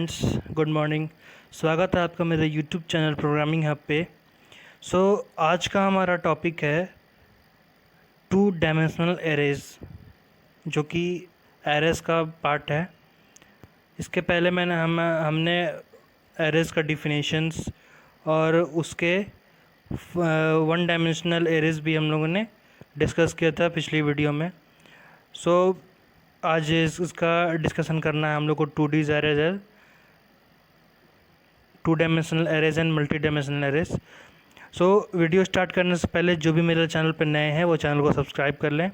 Friends, good morning. स्वागत है आपका मेरे यूट्यूब चैनल प्रोग्रामिंग हब पे। आज का हमारा टॉपिक है टू डायमेंशनल एरेज, जो कि एरेज का पार्ट है। इसके पहले हमने एरेज का डिफिनेशंस और उसके वन डायमेंशनल एरेज भी हम लोगों ने डिस्कस किया था पिछली वीडियो में। आज इसका डिस्कशन करना है हम लोग को two dimensional arrays and multi dimensional arrays. Video start करने से पहले जो भी मेरे चैनल पर नए हैं वो चैनल को सब्सक्राइब कर लें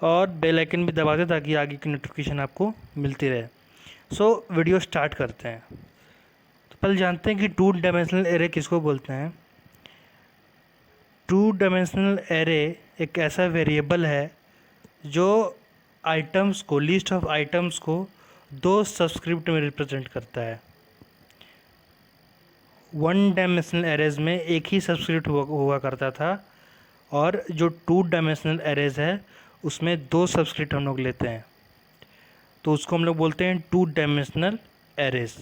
और बेल आइकन भी दबा दें ताकि आगे की नोटिफिकेशन आपको मिलती रहे। वीडियो स्टार्ट करते हैं। तो पहले जानते हैं कि टू डायमेंशनल एरे किसको बोलते हैं। टू डायमेंशनल एरे एक ऐसा वेरिएबल है जो आइटम्स को, लिस्ट ऑफ आइटम्स को दो सबस्क्रिप्ट में रिप्रेजेंट करता है। वन डायमेंशनल एरेज में एक ही सबस्क्रिप्ट हुआ करता था, और जो टू डायमेंशनल एरेज है उसमें दो सबस्क्रिप्ट हम लोग लेते हैं, तो उसको हम लोग बोलते हैं टू डायमेंशनल एरेज।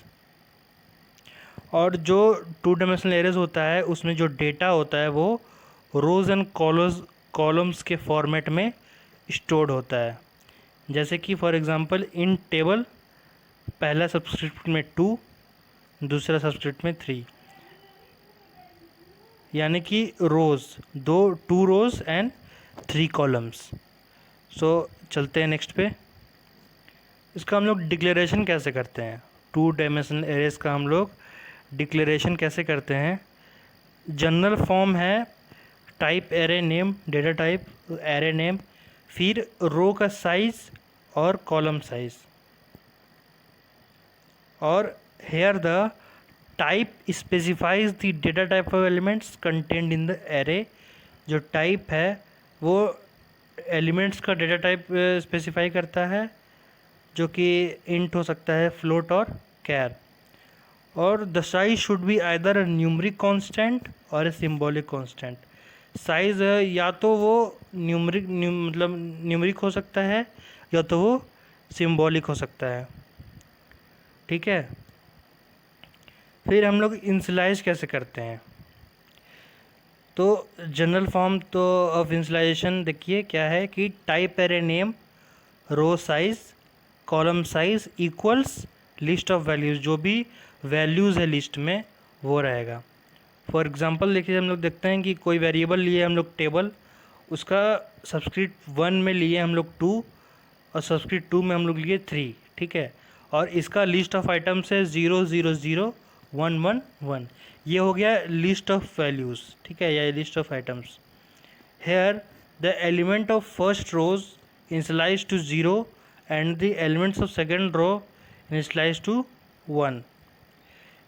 और जो टू डायमेंशनल एरेज होता है उसमें जो डेटा होता है वो रोज एंड कॉलम्स के फॉर्मेट में स्टोर्ड होता है। जैसे कि फॉर एग्जांपल इन टेबल पहला सबस्क्रिप्ट में 2, दूसरा सबस्क्रिप्ट में 3, यानी कि रोज़ टू रोज़ एंड 3 कॉलम्स। चलते हैं नेक्स्ट पे। इसका हम लोग डिक्लेरेशन कैसे करते हैं, टू डायमेंशनल एरेज का हम लोग डिक्लेरेशन कैसे करते हैं। जनरल फॉर्म है type array name, data type array name, फिर रो का साइज और कॉलम साइज, और here the type specifies the data type of elements content in the array. जो टाइप है वो एलिमेंट्स का डेटा टाइप स्पेसिफाई करता है, जो कि इंट हो सकता है, फ्लोट और कैर। और the size should be either numeric constant और ए सिंबॉलिक कांस्टेंट। साइज या तो वो न्यूमरिक हो सकता है या तो वो सिंबॉलिक हो सकता है। ठीक है। फिर हम लोग इनिशियलाइज कैसे करते हैं। तो जनरल फॉर्म तो ऑफ इनिशियलाइजेशन देखिए क्या है कि type array name, row size, column size equals list of values. जो भी वैल्यूज़ है लिस्ट में वो रहेगा। फॉर एग्जांपल देखिए, हम लोग देखते हैं कि कोई वेरिएबल लिए हम लोग टेबल, उसका सबस्क्रिप्ट 1 में लिए हम लोग 2 और सबस्क्रिप्ट 2 में हम लोग लिए 3। ठीक है। और इसका लिस्ट ऑफ आइटम्स है 0 0 0 1 1 1। ये हो गया लिस्ट ऑफ वैल्यूज़। ठीक है, या list of items. Here the element of first rows initialize to 0 and the elements of second row initialise to 1।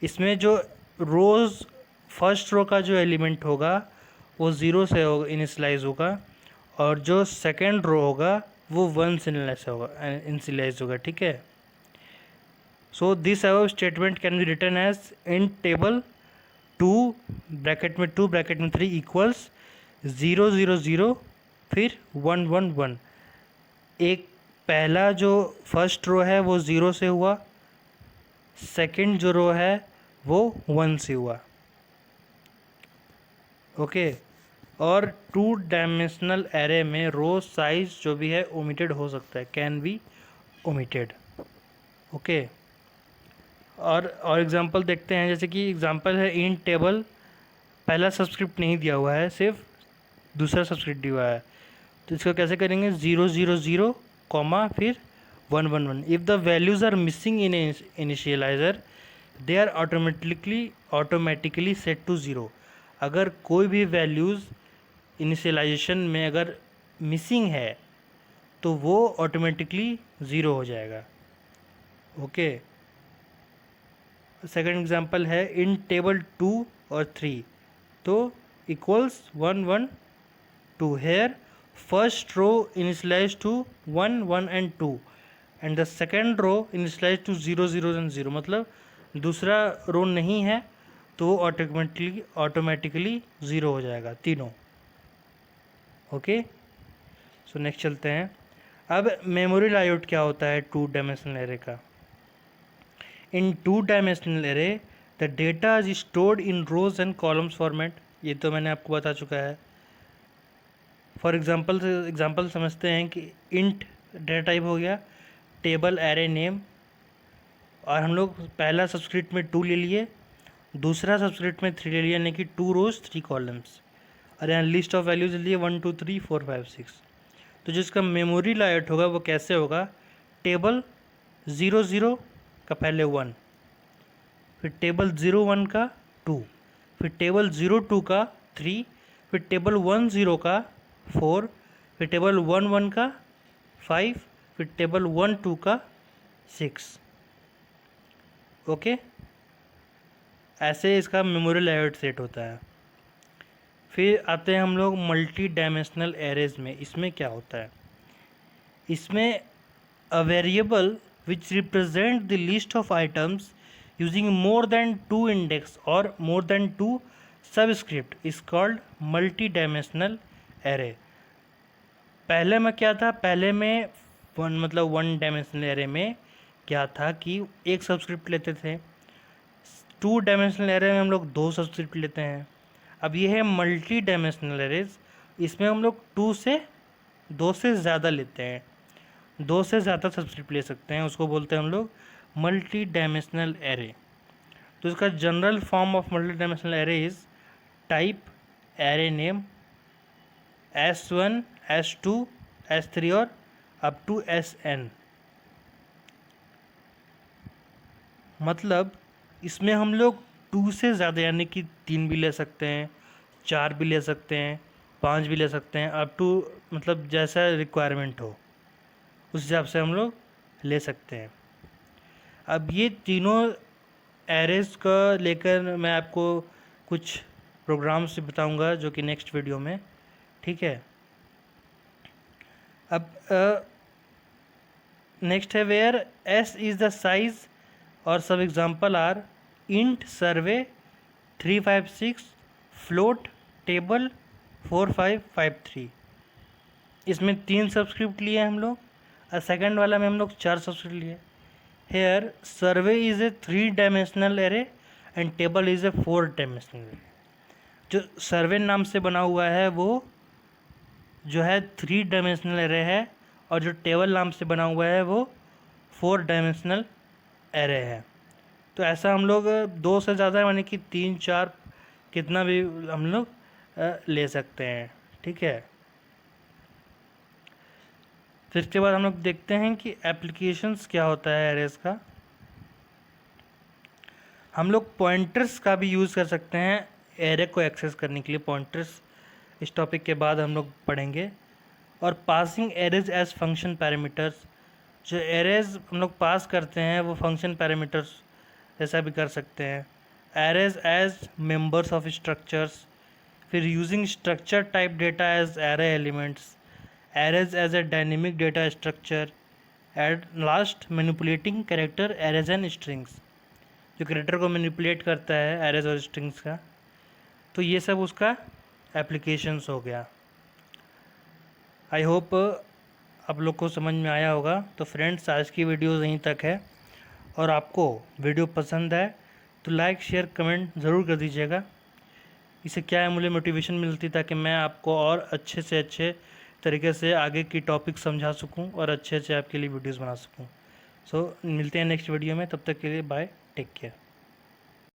इसमें जो रोज फर्स्ट रो का जो एलिमेंट होगा वो 0 से इनिशियलाइज होगा, और जो सेकेंड रो होगा वो 1 से इनिशियलाइज होगा। ठीक है। So this above statement can be written as in table 2 bracket में 2 ब्रैकेट में 3 इक्वल्स 0 0 0 फिर 1 1 1। एक पहला जो फर्स्ट रो है वो 0 से हुआ, सेकंड जो रो है वो 1 से हुआ। ओके। और टू डायमेंशनल एरे में रो साइज जो भी है ओमिटेड हो सकता है, कैन बी ओमिटेड। ओके। और एग्जांपल देखते हैं। जैसे कि एग्जांपल है इन टेबल पहला सबस्क्रिप्ट नहीं दिया हुआ है, सिर्फ दूसरा सबस्क्रिप्ट दिया हुआ है। तो इसको कैसे करेंगे, 0 0 0 कॉमा फिर 1 1 1। If the values are missing in initializer they are automatically set to 0। अगर कोई भी वैल्यूज़ इनिशियलाइजेशन में अगर मिसिंग है तो वो ऑटोमेटिकली 0 हो जाएगा। ओके। सेकेंड एग्जांपल है इन टेबल 2 और 3, तो equals 1 1 2। Here first row initialise to 1 1 and 2 and the second row initialise to 0 0 and 0। मतलब दूसरा रो नहीं है तो ऑटोमेटिकली 0 हो जाएगा तीनों। ओके। सो नेक्स्ट चलते हैं। अब मेमोरी लायोट क्या होता है टू डायमेंशनल एरे का। In 2-dimensional array the data is stored in rows and columns format, ये तो मैंने आपको बता चुका है। फॉर एग्जाम्पल समझते हैं कि इंट डेटा टाइप हो गया, टेबल एरे नेम, और हम लोग पहला सबस्क्रिप्ट में 2 ले लिए, दूसरा सबस्क्रिप्ट में 3 ले लिया, यानी कि 2 रोज 3 कॉलम्स, और यहाँ लिस्ट ऑफ वैल्यूज लिए 1 2 3 4 5 6। तो जिसका मेमोरी लायट होगा वो कैसे होगा, टेबल 00 का पहले 1, फिर टेबल 01 का 2, फिर टेबल 02 का 3, फिर टेबल 10 का 4, फिर टेबल 11 का 5, फिर टेबल 12 का 6। ओके, ऐसे इसका मेमोरी लेआउट सेट होता है। फिर आते हैं हम लोग मल्टी डायमेंशनल एरेज में। इसमें क्या होता है, इसमें a variable which represent the list of items using more than 2 index और more than 2 subscript is called multi dimensional array. पहले में क्या था, पहले में 1 डायमेंशनल एरे में क्या था कि एक सबस्क्रिप्ट लेते थे, 2 डायमेंशनल एरे में हम लोग 2 सबस्क्रिप्ट लेते हैं। अब ये है मल्टी डायमेंशनल एरेज, इसमें हम लोग 2 से ज़्यादा लेते हैं, 2 से ज़्यादा सबस्क्रिप्ट ले सकते हैं, उसको बोलते हैं हम लोग मल्टी डायमेंशनल एरे। तो इसका general form of multi dimensional array is type array name S1 S2 S3 और अप टू Sn। मतलब इसमें हम लोग 2 से ज़्यादा यानी कि 3 भी ले सकते हैं, 4 भी ले सकते हैं, 5 भी ले सकते हैं, अप टू मतलब जैसा रिक्वायरमेंट हो उस हिसाब से हम लोग ले सकते हैं। अब ये तीनों एरेज का लेकर मैं आपको कुछ प्रोग्राम्स से बताऊंगा जो कि नेक्स्ट वीडियो में, ठीक है। अब नेक्स्ट है where S is the size और सब example are int survey 356 float table 4553। इसमें 3 सबस्क्रिप्ट लिए हम लोग और सेकंड वाला में हम लोग 4 सबस्क्रिप्ट लिए। Here survey is a 3 dimensional array and table is a 4 dimensional array. जो सर्वे नाम से बना हुआ है वो जो है 3 डायमेंशनल एरे है, और जो टेबल नाम से बना हुआ है वो 4 डायमेंशनल एरे है। तो ऐसा हम लोग 2 से ज़्यादा यानी कि 3 4 कितना भी हम लोग ले सकते हैं, ठीक है। फिर इसके बाद हम लोग देखते हैं कि एप्लीकेशंस क्या होता है एरेज का। हम लोग पॉइंटर्स का भी यूज़ कर सकते हैं एरे को एक्सेस करने के लिए, पॉइंटर्स इस टॉपिक के बाद हम लोग पढ़ेंगे। और passing arrays as function parameters, जो एरेज हम लोग पास करते हैं वो फंक्शन पैरामीटर्स ऐसा भी कर सकते हैं। Arrays as members of structures, फिर using structure type data as array elements, arrays as a dynamic data structure, at last manipulating character arrays and strings, जो कैरेक्टर को मैनिपुलेट करता है एरेज और स्ट्रिंग्स का। तो ये सब उसका एप्लीकेशंस हो गया। आई होप आप लोग को समझ में आया होगा। तो फ्रेंड्स आज की वीडियो यहीं तक है, और आपको वीडियो पसंद है तो लाइक शेयर कमेंट ज़रूर कर दीजिएगा। इससे क्या है, मुझे मोटिवेशन मिलती ताकि मैं आपको और अच्छे से अच्छे तरीके से आगे की टॉपिक समझा सकूं और अच्छे अच्छे आपके लिए वीडियोस बना सकूं। सो मिलते हैं नेक्स्ट वीडियो में, तब तक के लिए बाय, टेक केयर।